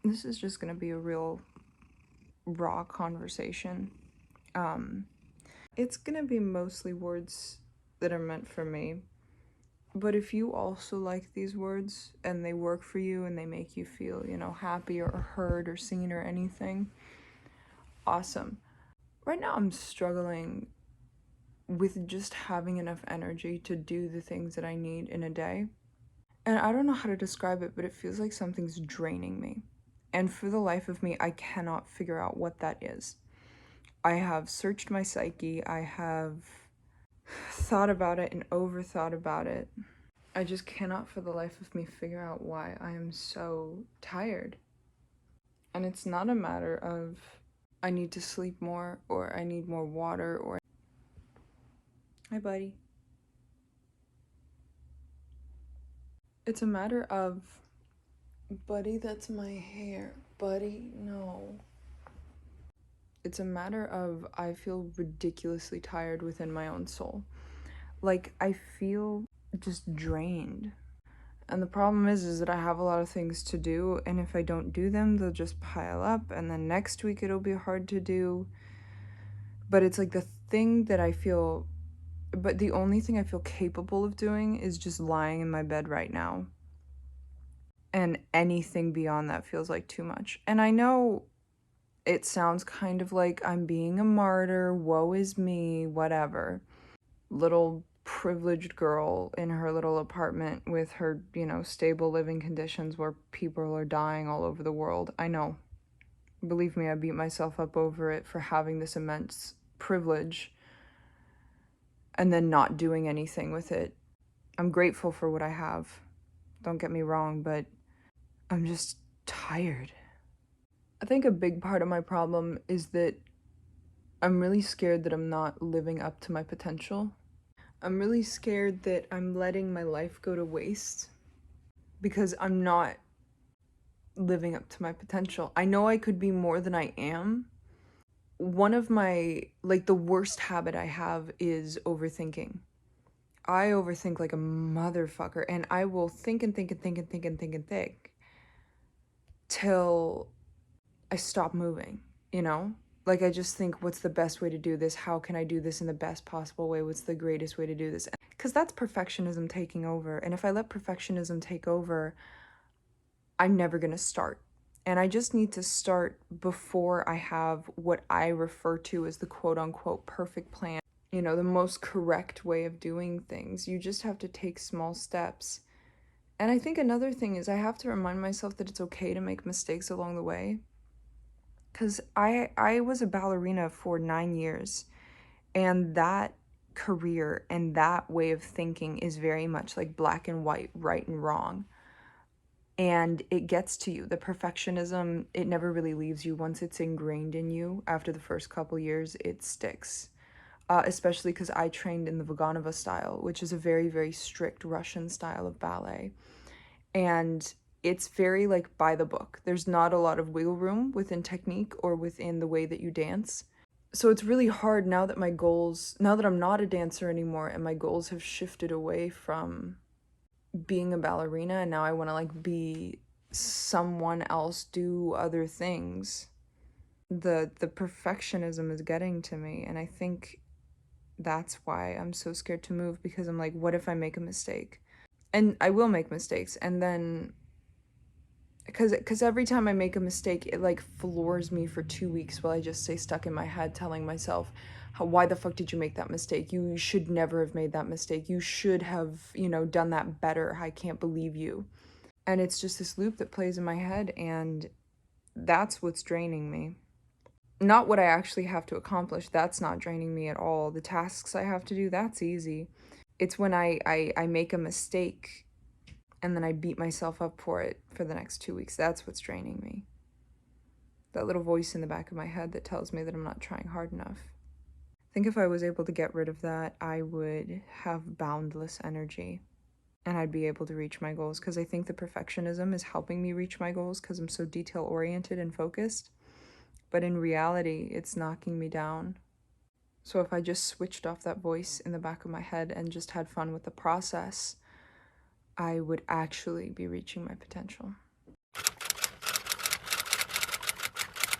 This is just gonna be a real raw conversation. It's gonna be mostly words that are meant for me. But if you also like these words and they work for you and they make you feel, happy or heard or seen or anything, awesome. Right now I'm struggling with just having enough energy to do the things that I need in a day. And I don't know how to describe it, but it feels like something's draining me. And for the life of me, I cannot figure out what that is. I have searched my psyche, I have thought about it and overthought about it. I just cannot for the life of me figure out why I am so tired. And it's not a matter of I need to sleep more or I need more water or... Hi, buddy. It's a matter of... Buddy, that's my hair. Buddy, no. It's a matter of I feel ridiculously tired within my own soul. Like, I feel just drained. And the problem is that I have a lot of things to do, and if I don't do them, they'll just pile up, and then next week it'll be hard to do. But it's like the only thing I feel capable of doing is just lying in my bed right now. And anything beyond that feels like too much. And I know it sounds kind of like I'm being a martyr, woe is me, whatever. Little privileged girl in her little apartment with her, stable living conditions where people are dying all over the world. I know. Believe me, I beat myself up over it for having this immense privilege and then not doing anything with it. I'm grateful for what I have. Don't get me wrong, but I'm just tired. I think a big part of my problem is that I'm really scared that I'm not living up to my potential. I'm really scared that I'm letting my life go to waste because I'm not living up to my potential. I know I could be more than I am. One of my, the worst habit I have is overthinking. I overthink like a motherfucker, and I will think and think and think and think and think and think till I stop moving, Like, I just think, what's the best way to do this? How can I do this in the best possible way? What's the greatest way to do this? Because that's perfectionism taking over. And if I let perfectionism take over, I'm never going to start. And I just need to start before I have what I refer to as the quote-unquote perfect plan. The most correct way of doing things. You just have to take small steps. And I think another thing is I have to remind myself that it's okay to make mistakes along the way. Because I was a ballerina for 9 years, and that career and that way of thinking is very much like black and white, right and wrong. And it gets to you. The perfectionism, it never really leaves you. Once it's ingrained in you, after the first couple years, it sticks. Especially because I trained in the Vaganova style, which is a very, very strict Russian style of ballet. And it's very by the book. There's not a lot of wiggle room within technique or within the way that you dance. So it's really hard now that I'm not a dancer anymore and my goals have shifted away from being a ballerina and now I want to be someone else, do other things. The perfectionism is getting to me, and I think that's why I'm so scared to move, because I'm like, what if I make a mistake? And I will make mistakes, and then because every time I make a mistake, it floors me for 2 weeks while I just stay stuck in my head telling myself, why the fuck did you make that mistake? You should never have made that mistake. You should have, done that better. I can't believe you. And it's just this loop that plays in my head, and that's what's draining me. Not what I actually have to accomplish. That's not draining me at all. The tasks I have to do, that's easy. It's when I make a mistake and then I beat myself up for it for the next 2 weeks. That's what's draining me. That little voice in the back of my head that tells me that I'm not trying hard enough. I think if I was able to get rid of that, I would have boundless energy and I'd be able to reach my goals, because I think the perfectionism is helping me reach my goals because I'm so detail-oriented and focused. But in reality, it's knocking me down. So if I just switched off that voice in the back of my head and just had fun with the process, I would actually be reaching my potential.